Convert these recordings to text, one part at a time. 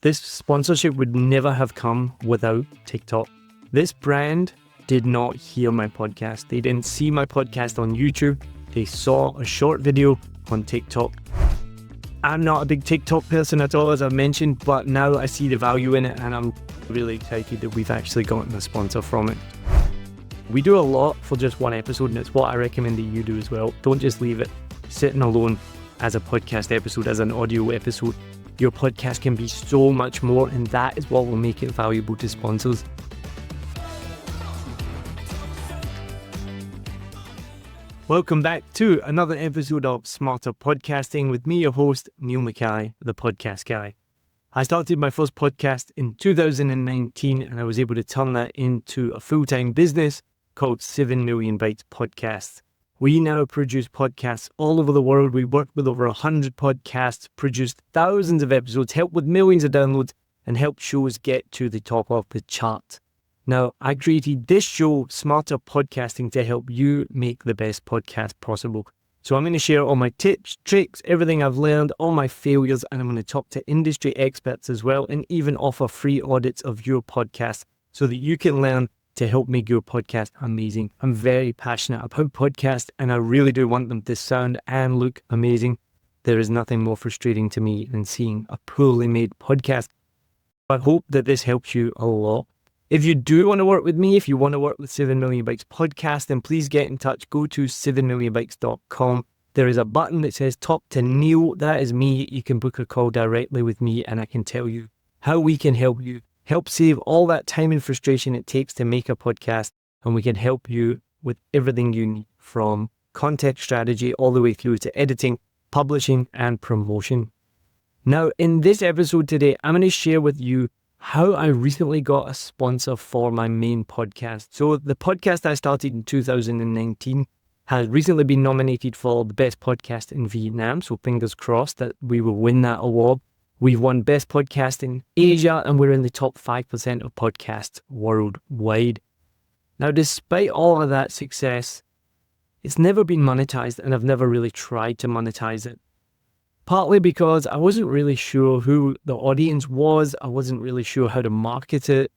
This sponsorship would never have come without TikTok. This brand did not hear my podcast. They didn't see my podcast on YouTube. They saw a short video on TikTok. I'm not a big TikTok person at all, as I've mentioned, but now I see the value in it and I'm really excited that we've actually gotten a sponsor from it. We do a lot for just one episode, and it's what I recommend that you do as well. Don't just leave it sitting alone as a podcast episode, as an audio episode. Your podcast can be so much more, and that is what will make it valuable to sponsors. Welcome back to another episode of Smarter Podcasting with me, your host, Neil Mackay, the podcast guy. I started my first podcast in 2019, and I was able to turn that into a full-time business called 7 Million Bytes Podcasts. We now produce podcasts all over the world. We work with over 100 podcasts, produce thousands of episodes, help with millions of downloads, and help shows get to the top of the chart. Now, I created this show, Smarter Podcasting, to help you make the best podcast possible. So I'm going to share all my tips, tricks, everything I've learned, all my failures, and I'm going to talk to industry experts as well, and even offer free audits of your podcast so that you can learn to help make your podcast amazing. I'm very passionate about podcasts, and I really do want them to sound and look amazing. There is nothing more frustrating to me than seeing a poorly made podcast. I hope that this helps you a lot. If you do want to work with me, if you want to work with 7 Million Bytes Podcast, then please get in touch. Go to 7millionbytes.com. There is a button that says Talk to Neil. That is me. You can book a call directly with me, and I can tell you how we can help you. Help save all that time and frustration it takes to make a podcast, and we can help you with everything you need, from content strategy all the way through to editing, publishing, and promotion. Now, in this episode today, I'm going to share with you how I recently got a sponsor for my main podcast. So the podcast I started in 2019 has recently been nominated for the best podcast in Vietnam, so fingers crossed that we will win that award. We've won Best Podcast in Asia, and we're in the top 5% of podcasts worldwide. Now, despite all of that success, it's never been monetized, and I've never really tried to monetize it. Partly because I wasn't really sure who the audience was, I wasn't really sure how to market it.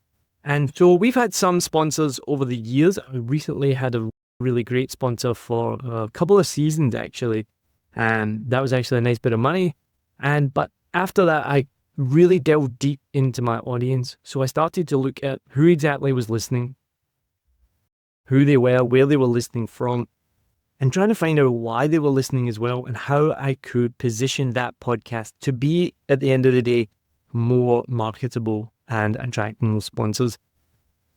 And so we've had some sponsors over the years. I recently had a really great sponsor for a couple of seasons, actually. And that was actually a nice bit of money. But after that, I really delved deep into my audience. So I started to look at who exactly was listening, who they were, where they were listening from, and trying to find out why they were listening as well, and how I could position that podcast to be, at the end of the day, more marketable and attracting more sponsors.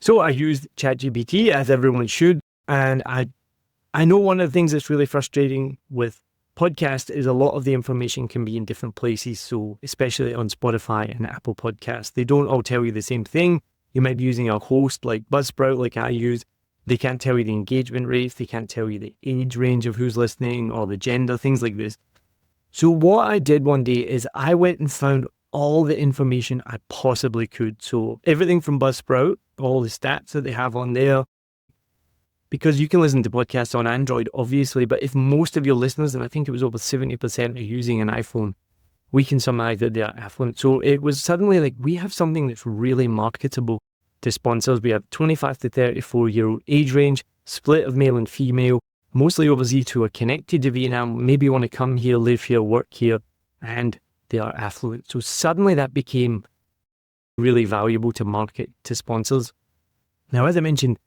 So I used ChatGPT, as everyone should. And I know one of the things that's really frustrating with podcast is a lot of the information can be in different places. So especially on Spotify and Apple Podcasts, they don't all tell you the same thing. You might be using a host like Buzzsprout, like I use. They can't tell you the engagement rates. They can't tell you the age range of who's listening or the gender, things like this. So what I did one day is I went and found all the information I possibly could. So everything from Buzzsprout, all the stats that they have on there, because you can listen to podcasts on Android, obviously, but if most of your listeners, and I think it was over 70% are using an iPhone, we can surmise that they're affluent. So it was suddenly like, we have something that's really marketable to sponsors. We have 25 to 34-year-old age range, split of male and female, mostly overseas, who are connected to Vietnam, maybe want to come here, live here, work here, and they are affluent. So suddenly that became really valuable to market to sponsors. Now, as I mentioned,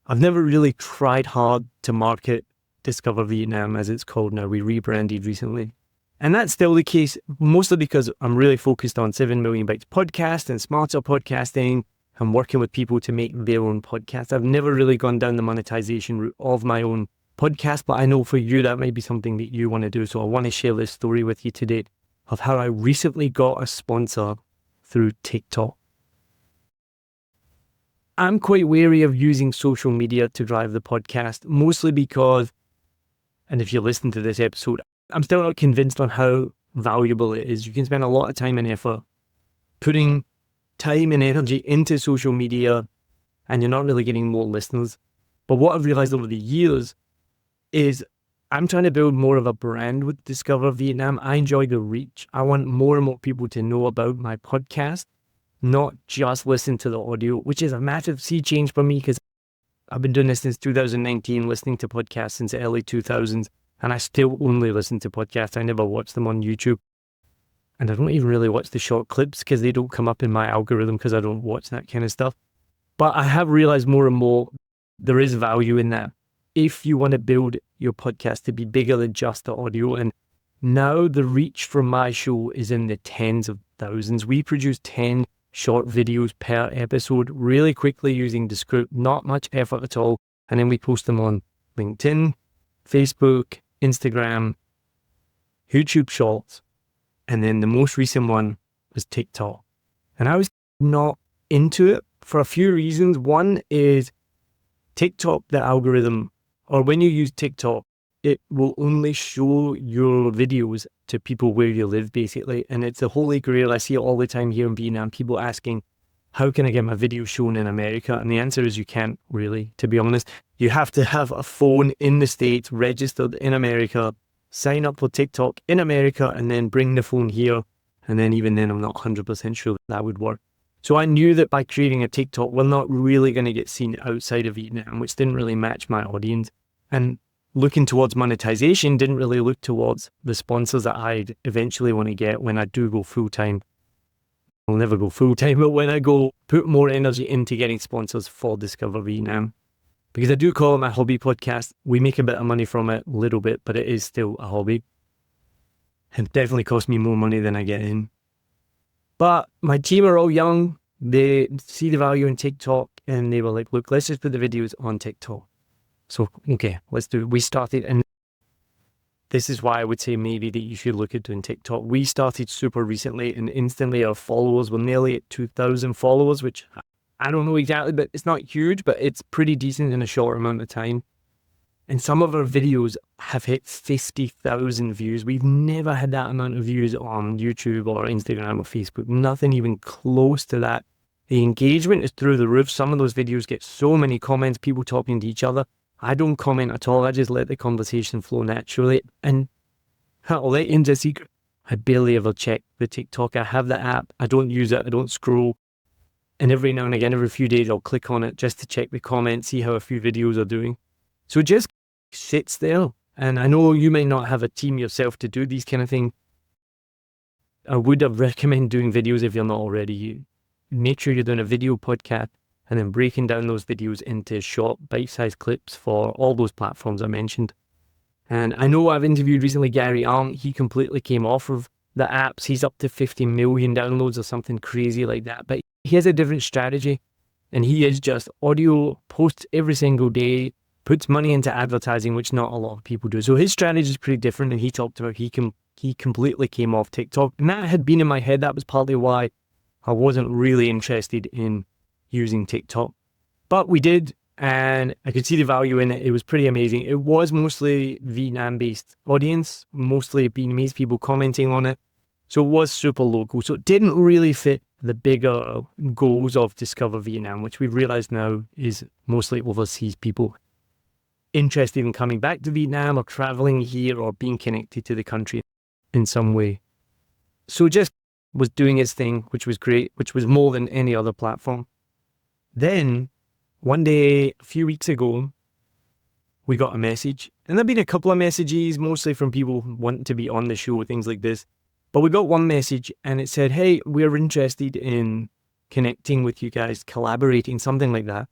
I've never really tried hard to market Discover Vietnam, as it's called now. We rebranded recently. And that's still the case, mostly because I'm really focused on 7 Million Bytes Podcast and Smarter Podcasting. I'm working with people to make their own podcast. I've never really gone down the monetization route of my own podcast, but I know for you that might be something that you want to do. So I want to share this story with you today of how I recently got a sponsor through TikTok. I'm quite wary of using social media to drive the podcast, mostly because, and if you listen to this episode, I'm still not convinced on how valuable it is. You can spend a lot of time and effort putting time and energy into social media, and you're not really getting more listeners. But what I've realized over the years is I'm trying to build more of a brand with Discover Vietnam. I enjoy the reach. I want more and more people to know about my podcast, not just listen to the audio, which is a massive sea change for me because I've been doing this since 2019, listening to podcasts since the early 2000s, and I still only listen to podcasts. I never watch them on YouTube. And I don't even really watch the short clips because they don't come up in my algorithm because I don't watch that kind of stuff. But I have realized more and more there is value in that. If you want to build your podcast to be bigger than just the audio, and now the reach from my show is in the tens of thousands. We produce 10 short videos per episode really quickly using the script, not much effort at all. And then we post them on LinkedIn, Facebook, Instagram, YouTube Shorts. And then the most recent one was TikTok. And I was not into it for a few reasons. One is TikTok, the algorithm, or when you use TikTok, it will only show your videos to people where you live, basically. And it's a holy grail. I see it all the time here in Vietnam, people asking, how can I get my video shown in America? And the answer is you can't really, to be honest. You have to have a phone in the States, registered in America, sign up for TikTok in America, and then bring the phone here. And then even then, I'm not 100% sure that would work. So I knew that by creating a TikTok, we're not really going to get seen outside of Vietnam, which didn't really match my audience. And looking towards monetization didn't really look towards the sponsors that I'd eventually want to get when I do go full-time. I'll never go full-time, but when I go put more energy into getting sponsors for Discover Vietnam. Because I do call it my hobby podcast. We make a bit of money from it, a little bit, but it is still a hobby. It definitely costs me more money than I get in. But my team are all young. They see the value in TikTok and they were like, look, let's just put the videos on TikTok. So, okay, let's do it. We started, and this is why I would say maybe that you should look at doing TikTok. We started super recently and instantly our followers were nearly at 2,000 followers, which I don't know exactly, but it's not huge, but it's pretty decent in a short amount of time. And some of our videos have hit 50,000 views. We've never had that amount of views on YouTube or Instagram or Facebook, nothing even close to that. The engagement is through the roof. Some of those videos get so many comments, people talking to each other. I don't comment at all. I just let the conversation flow naturally. And I'll let you into a secret. I barely ever check the TikTok. I have the app. I don't use it. I don't scroll. And every now and again, every few days, I'll click on it just to check the comments, see how a few videos are doing. So it just sits there. And I know you may not have a team yourself to do these kind of things. I would recommend doing videos if you're not already. Make sure you're doing a video podcast and then breaking down those videos into short bite-sized clips for all those platforms I mentioned. And I know I've interviewed recently Gary Arndt. He completely came off of the apps. He's up to 50 million downloads or something crazy like that. But he has a different strategy. And he is just audio, posts every single day, puts money into advertising, which not a lot of people do. So his strategy is pretty different. And he talked about he completely came off TikTok. And that had been in my head. That was partly why I wasn't really interested in using TikTok. But we did. And I could see the value in it. It was pretty amazing. It was mostly Vietnam-based audience, mostly Vietnamese people commenting on it. So it was super local. So it didn't really fit the bigger goals of Discover Vietnam, which we've realized now is mostly overseas people interested in coming back to Vietnam or traveling here or being connected to the country in some way. So just was doing its thing, which was great, which was more than any other platform. Then one day, a few weeks ago, we got a message. And there've been a couple of messages, mostly from people wanting to be on the show, things like this. But we got one message and it said, hey, we're interested in connecting with you guys, collaborating, something like that.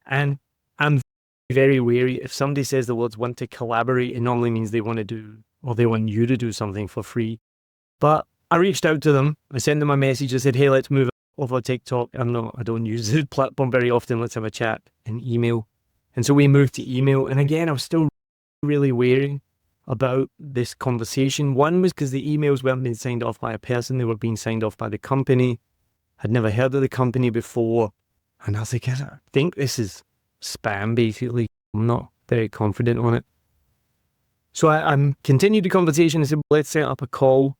And I'm very wary. If somebody says the words want to collaborate, it normally means they want to do, or they want you to do something for free. But I reached out to them. I sent them a message. I said, hey, let's move over TikTok. I don't use the platform very often. Let's have a chat and email. And so we moved to email. And again, I was still really wary about this conversation. One was because the emails weren't being signed off by a person. They were being signed off by the company. I'd never heard of the company before. And I was like, I think this is spam, basically. I'm not very confident on it. So I continued the conversation. I said, let's set up a call.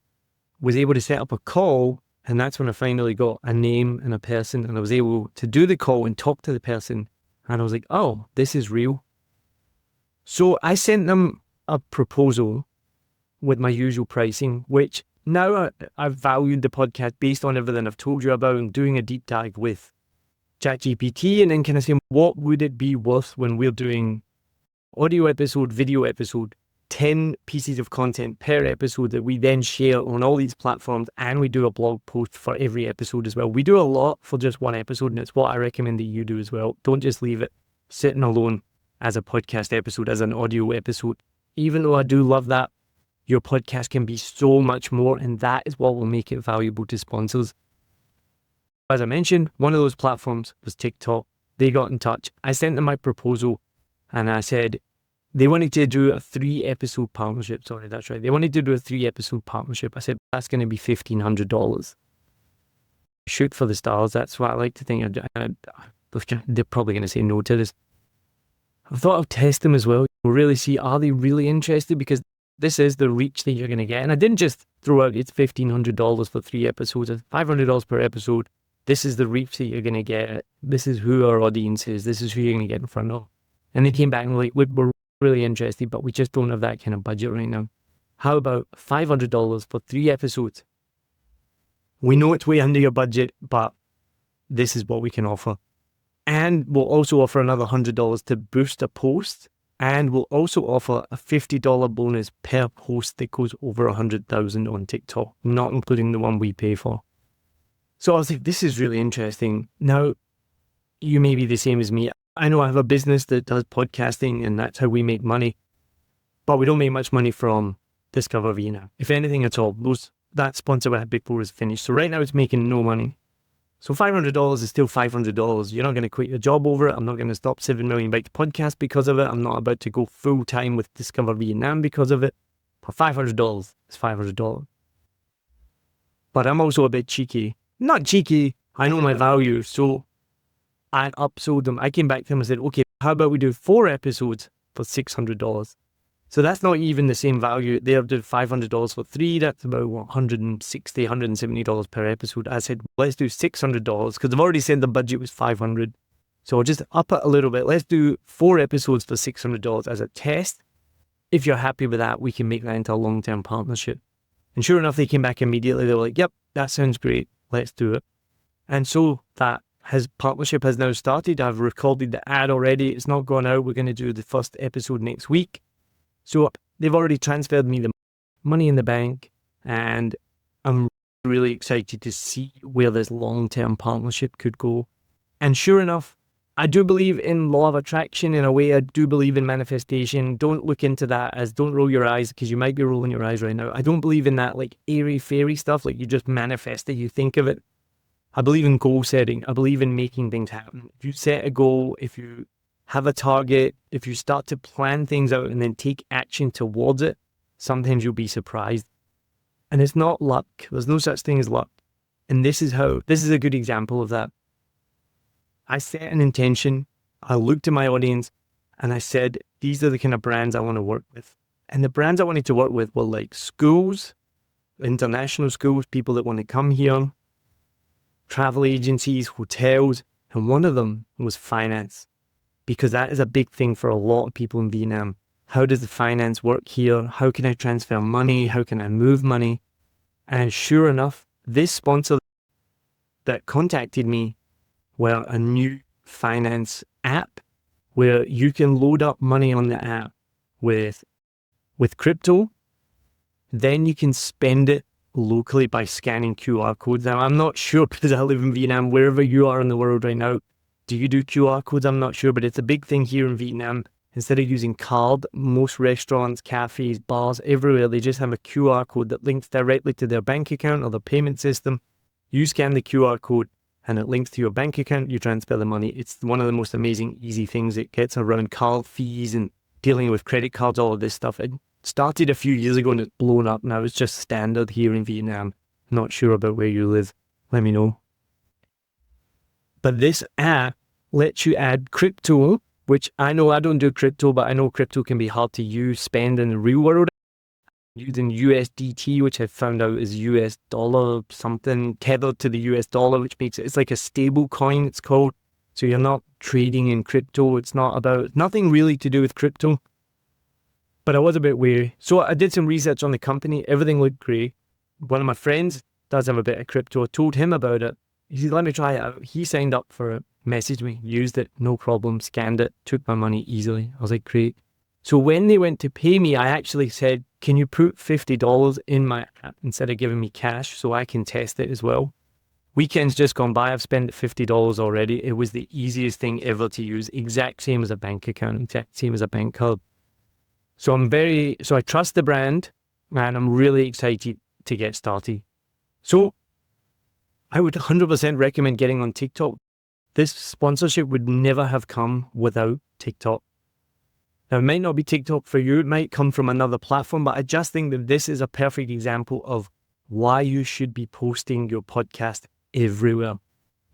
Was able to set up a call. And that's when I finally got a name and a person. And I was able to do the call and talk to the person. And I was like, oh, this is real. So I sent them a proposal with my usual pricing, which now I've valued the podcast based on everything I've told you about and doing a deep dive with ChatGPT, and then kind of saying, what would it be worth when we're doing audio episode, video episode, 10 pieces of content per episode that we then share on all these platforms, and we do a blog post for every episode as well. We do a lot for just one episode, and it's what I recommend that you do as well. Don't just leave it sitting alone as a podcast episode, as an audio episode. Even though I do love that, your podcast can be so much more, and that is what will make it valuable to sponsors. As I mentioned, one of those platforms was TikTok. They got in touch. I sent them my proposal, and I said, they wanted to do a 3-episode partnership. Sorry, that's right. They wanted to do a 3-episode partnership. I said, that's going to be $1,500. Shoot for the stars. That's what I like to think. They're probably going to say no to this. I thought I'll test them as well. We'll really see, are they really interested? Because this is the reach that you're going to get. And I didn't just throw out, it's $1,500 for 3 episodes. It's $500 per episode. This is the reach that you're going to get. This is who our audience is. This is who you're going to get in front of. And they came back and were like, we're really interested, but we just don't have that kind of budget right now. How about $500 for 3 episodes? We know it's way under your budget, but this is what we can offer. And we'll also offer another $100 to boost a post. And we'll also offer a $50 bonus per post that goes over 100,000 on TikTok, not including the one we pay for. So I was like, this is really interesting. Now, you may be the same as me. I know I have a business that does podcasting, and that's how we make money. But we don't make much money from Discover Vietnam. If anything at all, that sponsor we had before is finished. So right now it's making no money. So $500 is still $500. You're not going to quit your job over it. I'm not going to stop 7 Million Bikes podcast because of it. I'm not about to go full time with Discover Vietnam because of it. But $500 is $500. But I'm also a bit cheeky. Not cheeky. I know my value. So I upsold them. I came back to them and said, okay, how about we do 4 episodes for $600? So that's not even the same value. They have done $500 for 3. That's about $160, $170 per episode. I said, let's do $600 because I've already said the budget was $500. So I'll just up it a little bit. Let's do 4 episodes for $600 as a test. If you're happy with that, we can make that into a long-term partnership. And sure enough, they came back immediately. They were like, yep, that sounds great. Let's do it. And so that partnership has now started. I've recorded the ad already. It's not gone out. We're going to do the first episode next week. So they've already transferred me the money in the bank, and I'm really excited to see where this long-term partnership could go. And sure enough, I do believe in law of attraction in a way. I do believe in manifestation. Don't look into that as don't roll your eyes, because you might be rolling your eyes right now. I don't believe in that like airy-fairy stuff, like you just manifest it, you think of it. I believe in goal setting. I believe in making things happen. If you set a goal, if you have a target, if you start to plan things out and then take action towards it, sometimes you'll be surprised. And it's not luck. There's no such thing as luck. And this is a good example of that. I set an intention. I looked at my audience and I said, these are the kind of brands I want to work with. And the brands I wanted to work with were like schools, international schools, people that want to come here, travel agencies, hotels, and one of them was finance. Because that is a big thing for a lot of people in Vietnam. How does the finance work here? How can I transfer money? How can I move money? And sure enough, this sponsor that contacted me were a new finance app where you can load up money on the app with crypto. Then you can spend it locally by scanning QR codes. Now, I'm not sure because I live in Vietnam, wherever you are in the world right now. Do you do QR codes? I'm not sure, but it's a big thing here in Vietnam. Instead of using card, most restaurants, cafes, bars, everywhere, they just have a QR code that links directly to their bank account or the payment system. You scan the QR code and it links to your bank account. You transfer the money. It's one of the most amazing, easy things. It gets around card fees and dealing with credit cards, all of this stuff. It started a few years ago and it's blown up now. It's just standard here in Vietnam. Not sure about where you live. Let me know. But this app lets you add crypto, which I know I don't do crypto, but I know crypto can be hard to use, spend in the real world. Using USDT, which I found out is US dollar something, tethered to the US dollar, which makes it's like a stable coin, it's called. So you're not trading in crypto. It's not about, nothing really to do with crypto. but I was a bit wary. So I did some research on the company. Everything looked great. One of my friends does have a bit of crypto. I told him about it. He said, let me try it out. He signed up for it, messaged me, used it, no problem, scanned it, took my money easily. I was like, great. So when they went to pay me, I actually said, can you put $50 in my app instead of giving me cash so I can test it as well? Weekend's just gone by. I've spent $50 already. It was the easiest thing ever to use. Exact same as a bank account, exact same as a bank card. So I trust the brand and I'm really excited to get started. So I would 100% recommend getting on TikTok. This sponsorship would never have come without TikTok. Now, it might not be TikTok for you. It might come from another platform, but I just think that this is a perfect example of why you should be posting your podcast everywhere.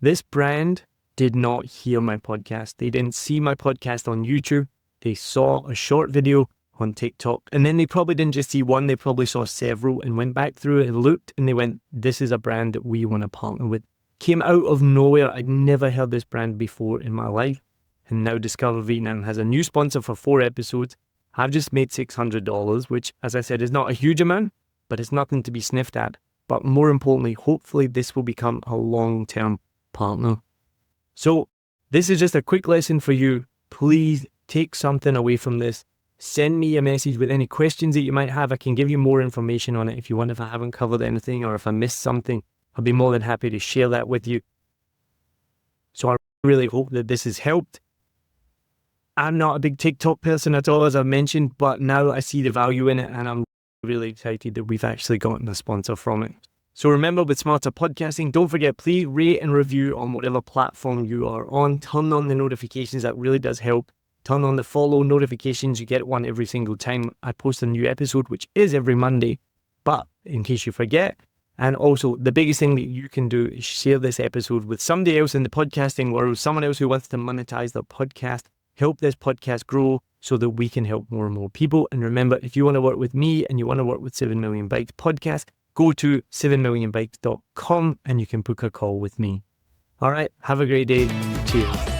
This brand did not hear my podcast. They didn't see my podcast on YouTube. They saw a short video on TikTok. And then they probably didn't just see one. They probably saw several and went back through it and looked and they went, this is a brand that we want to partner with. Came out of nowhere. I'd never heard this brand before in my life. And now Discover Vietnam has a new sponsor for 4 episodes. I've just made $600, which, as I said, is not a huge amount, but it's nothing to be sniffed at. But more importantly, hopefully this will become a long-term partner. So this is just a quick lesson for you. Please take something away from this. Send me a message with any questions that you might have. I can give you more information on it if you want, if I haven't covered anything or if I missed something. I'll be more than happy to share that with you. So I really hope that this has helped. I'm not a big TikTok person at all, as I've mentioned, but now I see the value in it and I'm really excited that we've actually gotten a sponsor from it. So remember, with Smarter Podcasting, don't forget, please rate and review on whatever platform you are on. Turn on the notifications. That really does help. Turn on the follow notifications. You get one every single time I post a new episode, which is every Monday. But in case you forget, and also the biggest thing that you can do is share this episode with somebody else in the podcasting world, someone else who wants to monetize their podcast. Help this podcast grow so that we can help more and more people. And remember, if you want to work with me and you want to work with 7 Million Bikes Podcast, go to 7millionbikes.com and you can book a call with me. All right. Have a great day. Cheers.